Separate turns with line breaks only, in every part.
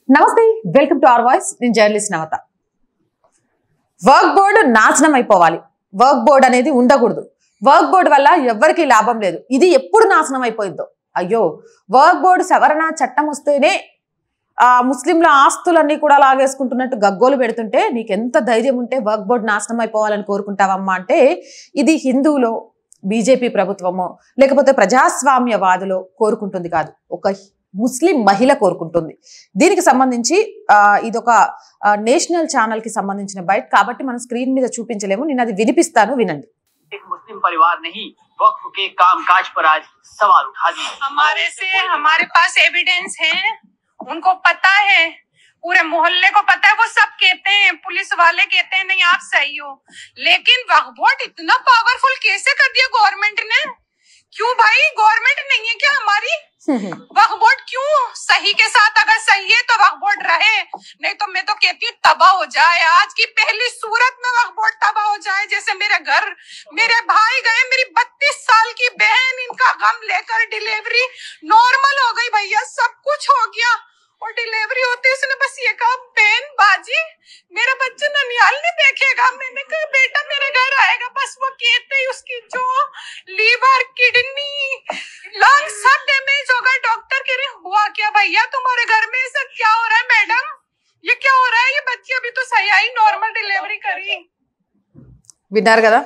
నమస్తే, welcome to our voice. నేను journalist నవత. Work board నాశనం అయిపోవాలి. వర్క్ బోర్డు అనేది ఉండకూడదు. వర్క్ బోర్డు వల్ల ఎవరికి లాభం లేదు. ఇది ఎప్పుడు నాశనం అయిపోయిందో. అయ్యో, వర్క్ బోర్డు సవరణ చట్టం వస్తేనే ముస్లింల ఆస్తులన్నీ కూడా లాగేసుకుంటున్నట్టు గగ్గోలు పెడుతుంటే నీకెంత ధైర్యం ఉంటే వర్క్ బోర్డు నాశనం అయిపోవాలని కోరుకుంటావమ్మా అంటే, ఇది హిందువులో బీజేపీ ప్రభుత్వమో లేకపోతే ప్రజాస్వామ్యవాదులో కోరుకుంటుంది కాదు, ఒక ముస్లిం మహిళ కోరుకుంటుంది. దీనికి సంబంధించి ఇదొక నేషనల్ ఛానల్ కి సంబంధించిన బైట్ కాబట్టి మనం స్క్రీన్ మీద చూపించలేము. నేను అది వినిపిస్తాను, వినండి.
मुस्लिम परिवार नहीं वक्फ के कामकाज पर आज सवाल उठा दिए।
हमारे पास एविडेंस है, उनको पता है, पूरे मोहल्ले को पता है, वो सब कहते हैं, पुलिस वाले कहते हैं नहीं आप सही हो, लेकिन वक्फ बोर्ड इतना पावरफुल कैसे कर दिया गवर्नमेंट ने? क्यों भाई, गवर्नमेंट नहीं है क्या हमारी? वक्फ बोर्ड क्यों? सही के साथ अगर सही है तो वक्फ बोर्ड रहे, नहीं तो मैं तो कहती हूँ तबाह हो जाए। आज की पहली सूरत में वक्फ बोर्ड तबाह हो जाए। जैसे मेरे घर मेरे भाई गए, मेरी 32 साल की बहन, इनका गम लेकर डिलीवरी नॉर्मल हो गई भैया, सब कुछ हो गया और डिलीवरी होती उसने बस ये कहा बहन बाजी मेरा बच्चा ननिहाल नहीं देखेगा। मैंने कहा बेटा मेरे घर आएगा। बस वो कहते ही उसकी जो लीवर किडनी लंग सब डैमेज होगा। डॉक्टर कह रहे हुआ क्या भैया तुम्हारे घर में? ऐसा क्या हो रहा है मैडम, ये क्या हो रहा है? ये बच्ची अभी तो सही आई, नॉर्मल डिलीवरी करी।
విన్నారు కదా,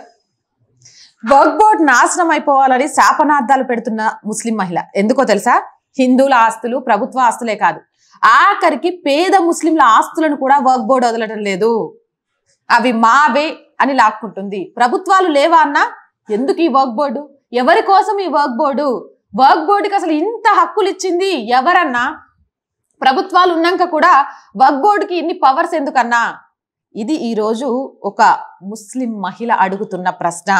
వర్క్ బోర్డు నాశనం అయిపోవాలని శాపనార్థాలు పెడుతున్న ముస్లిం మహిళ. ఎందుకో తెలుసా? హిందువుల ఆస్తులు ప్రభుత్వ ఆస్తులే కాదు, ఆఖరికి పేద ముస్లింల ఆస్తులను కూడా వర్క్ బోర్డు వదలటం లేదు. అవి మావే అని లాక్కుంటుంది. ప్రభుత్వాలు లేవా అన్నా? ఎందుకు ఈ వర్క్ బోర్డు? ఎవరి కోసం ఈ వర్క్ బోర్డు? వర్క్ బోర్డుకి అసలు ఇంత హక్కులు ఇచ్చింది ఎవరన్నా? ప్రభుత్వాలు ఉన్నాక కూడా వర్క్ బోర్డుకి ఇన్ని పవర్స్ ఎందుకన్నా? ఇది ఈరోజు ఒక ముస్లిం మహిళ అడుగుతున్న ప్రశ్న.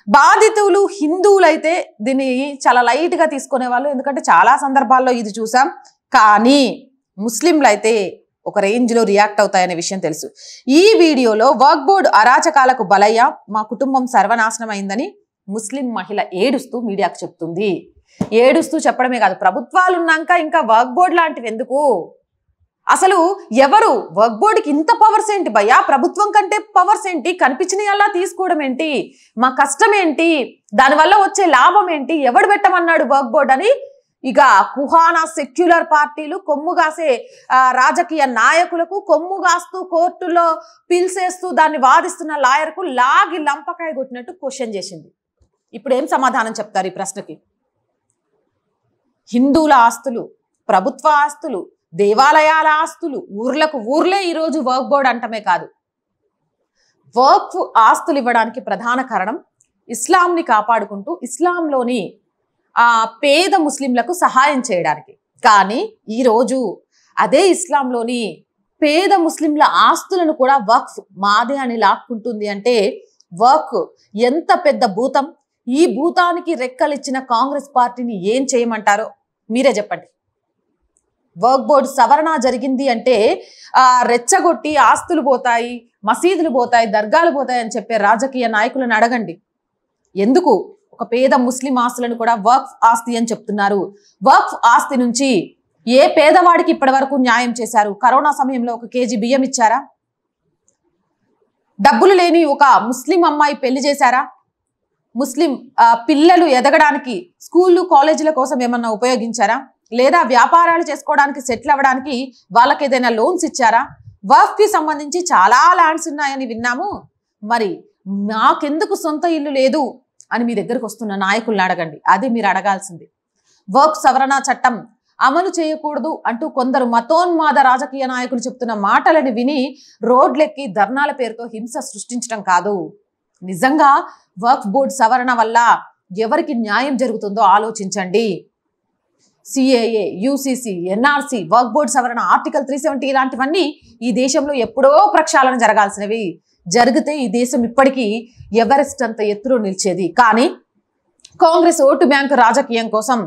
బాధితులు హిందువులైతే దీన్ని చాలా లైట్ గా తీసుకునే వాళ్ళు, ఎందుకంటే చాలా సందర్భాల్లో ఇది చూసాం. కానీ ముస్లింలు అయితే ఒక రేంజ్ లో రియాక్ట్ అవుతాయనే విషయం తెలుసు. ఈ వీడియోలో వర్క్ బోర్డు అరాచకాలకు బలయ్య మా కుటుంబం సర్వనాశనం అయిందని ముస్లిం మహిళ ఏడుస్తూ మీడియాకు చెప్తుంది. ఏడుస్తూ చెప్పడమే కాదు, ప్రభుత్వాలు ఉన్నాక ఇంకా వర్క్ బోర్డు లాంటివి ఎందుకు? అసలు ఎవరు వర్క్ బోర్డుకి ఇంత పవర్స్ ఏంటి భయ్యా? ప్రభుత్వం కంటే పవర్స్ ఏంటి? కనిపించినయల్లా తీసుకోవడం ఏంటి? మా కష్టం ఏంటి? దానివల్ల వచ్చే లాభం ఏంటి? ఎవడు పెట్టమన్నాడు వర్క్ బోర్డు అని ఇక కుహానా సెక్యులర్ పార్టీలు, కొమ్ముగాసే రాజకీయ నాయకులకు, కొమ్ముగాస్తూ కోర్టులో పిలిచేస్తూ దాన్ని వాదిస్తున్న లాయర్కు లాగి లంపకాయ కొట్టినట్టు క్వశ్చన్ చేసింది. ఇప్పుడు ఏం సమాధానం చెప్తారు ఈ ప్రశ్నకి? హిందువుల ఆస్తులు, ప్రభుత్వ ఆస్తులు, దేవాలయాల ఆస్తులు, ఊర్లకు ఊర్లే ఈరోజు వర్క్ బోర్డు అంటమే కాదు. వర్క్ ఆస్తులు ఇవ్వడానికి ప్రధాన కారణం ఇస్లాంని కాపాడుకుంటూ ఇస్లాంలోని పేద ముస్లింలకు సహాయం చేయడానికి. కానీ ఈరోజు అదే ఇస్లాంలోని పేద ముస్లింల ఆస్తులను కూడా వక్ఫ్ మాదే అని లాక్కుంటుంది. అంటే వర్క్ ఎంత పెద్ద భూతం. ఈ భూతానికి రెక్కలిచ్చిన కాంగ్రెస్ పార్టీని ఏం చేయమంటారో మీరే చెప్పండి. వర్క్ బోర్డు సవరణ జరిగింది అంటే రెచ్చగొట్టి ఆస్తులు పోతాయి, మసీదులు పోతాయి, దర్గాలు పోతాయి అని చెప్పే రాజకీయ నాయకులను అడగండి. ఎందుకు ఒక పేద ముస్లిం ఆస్తులను కూడా వర్క్ ఆస్తి అని చెప్తున్నారు? వర్క్ ఆస్తి నుంచి ఏ పేదవాడికి ఇప్పటి వరకు న్యాయం చేశారు? కరోనా సమయంలో 1 కేజీ బియ్యం ఇచ్చారా? డబ్బులు లేని ఒక ముస్లిం అమ్మాయి పెళ్లి చేశారా? ముస్లిం పిల్లలు ఎదగడానికి స్కూళ్ళు కాలేజీల కోసం ఏమన్నా ఉపయోగించారా? లేదా వ్యాపారాలు చేసుకోవడానికి సెటిల్ అవ్వడానికి వాళ్ళకి ఏదైనా లోన్స్ ఇచ్చారా? వర్క్ కి సంబంధించి చాలా ల్యాండ్స్ ఉన్నాయని విన్నాము. మరి నాకెందుకు సొంత ఇల్లు లేదు అని మీ దగ్గరకు వస్తున్న నాయకులను అడగండి. అది మీరు అడగాల్సింది. వర్క్ సవరణ చట్టం అమలు చేయకూడదు అంటూ కొందరు మతోన్మాద రాజకీయ నాయకులు చెప్తున్న మాటలను విని రోడ్లెక్కి ధర్నాల పేరుతో హింస సృష్టించడం కాదు. నిజంగా వర్క్ బోర్డు సవరణ వల్ల ఎవరికి న్యాయం జరుగుతుందో ఆలోచించండి. CAA, UCC, NRC, work board సవరణ, ఆర్టికల్ 370 ఇలాంటివన్నీ ఈ దేశంలో ఎప్పుడో ప్రక్షాళన జరగాల్సినవి. జరిగితే ఈ దేశం ఇప్పటికీ ఎవరెస్ట్ అంత ఎత్తులో నిలిచేది. కానీ కాంగ్రెస్ ఓటు బ్యాంకు రాజకీయం కోసం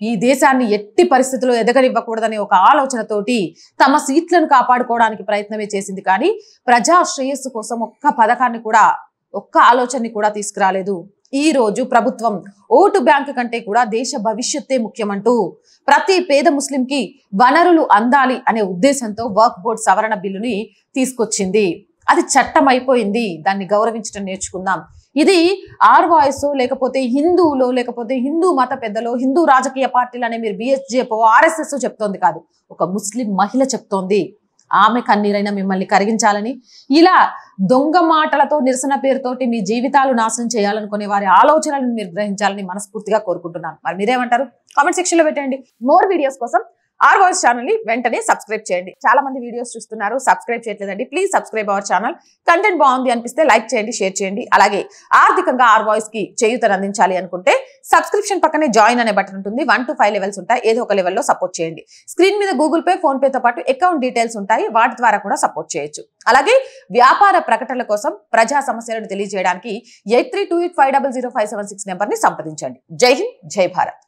ఈ దేశాన్ని ఎట్టి పరిస్థితుల్లో ఎదగనివ్వకూడదనే ఒక ఆలోచనతోటి తమ సీట్లను కాపాడుకోవడానికి ప్రయత్నమే చేసింది. కానీ ప్రజా శ్రేయస్సు కోసం ఒక్క పథకాన్ని కూడా, ఒక్క ఆలోచనని కూడా తీసుకురాలేదు. ఈ రోజు ప్రభుత్వం ఓటు బ్యాంకు కంటే కూడా దేశ భవిష్యత్తే ముఖ్యమంటూ ప్రతి పేద ముస్లింకి వనరులు అందాలి అనే ఉద్దేశంతో వక్ఫ్ బోర్డు సవరణ బిల్లుని తీసుకొచ్చింది. అది చట్టం అయిపోయింది. దాన్ని గౌరవించడం నేర్చుకుందాం. ఇది ఆర్ వాయిస్ లేకపోతే హిందువులో లేకపోతే హిందూ మత పెద్దలో హిందూ రాజకీయ పార్టీలనే మీరు బిఎస్జేపో ఆర్ఎస్ఎస్ చెప్తోంది కాదు, ఒక ముస్లిం మహిళ చెప్తోంది. ఆమె కన్నీరైనా మిమ్మల్ని కరిగించాలని, ఇలా దొంగ మాటలతో నిరసన పేరుతోటి మీ జీవితాలు నాశనం చేయాలనుకునే వారి ఆలోచనలను మీరు గ్రహించాలని మనస్ఫూర్తిగా కోరుకుంటున్నాను. మరి మీరేమంటారు? కామెంట్ సెక్షన్ లో పెట్టండి. మోర్ వీడియోస్ కోసం ఆర్ వాయిస్ ఛానల్ ని వెంటనే సబ్స్క్రైబ్ చేయండి. చాలా మంది వీడియోస్ చూస్తున్నారు, సబ్స్క్రైబ్ చేయట్లేదండి. Please subscribe our channel. Content బాగుంది అనిపిస్తే లైక్ చేయండి, షేర్ చేయండి. అలాగే ఆర్థికంగా ఆర్ వాయిస్ కి చేయూతను అందించాలి అనుకుంటే సబ్స్క్రిప్షన్ పక్కనే జాయిన్ అనే బటన్ ఉంటుంది. 1 to 5 లెవెల్స్ ఉంటాయి. ఏదో ఒక లెవెల్లో సపోర్ట్ చేయండి. స్క్రీన్ మీద గూగుల్ పే, ఫోన్ పేతో పాటు అకౌంట్ డీటెయిల్స్ ఉంటాయి. వాటి ద్వారా కూడా సపోర్ట్ చేయొచ్చు. అలాగే వ్యాపార ప్రకటనల కోసం ప్రజా సమస్యలను తెలియజేయడానికి 8328500576 నెంబర్ ని సంప్రదించండి. జై హింద్, జై భారత్.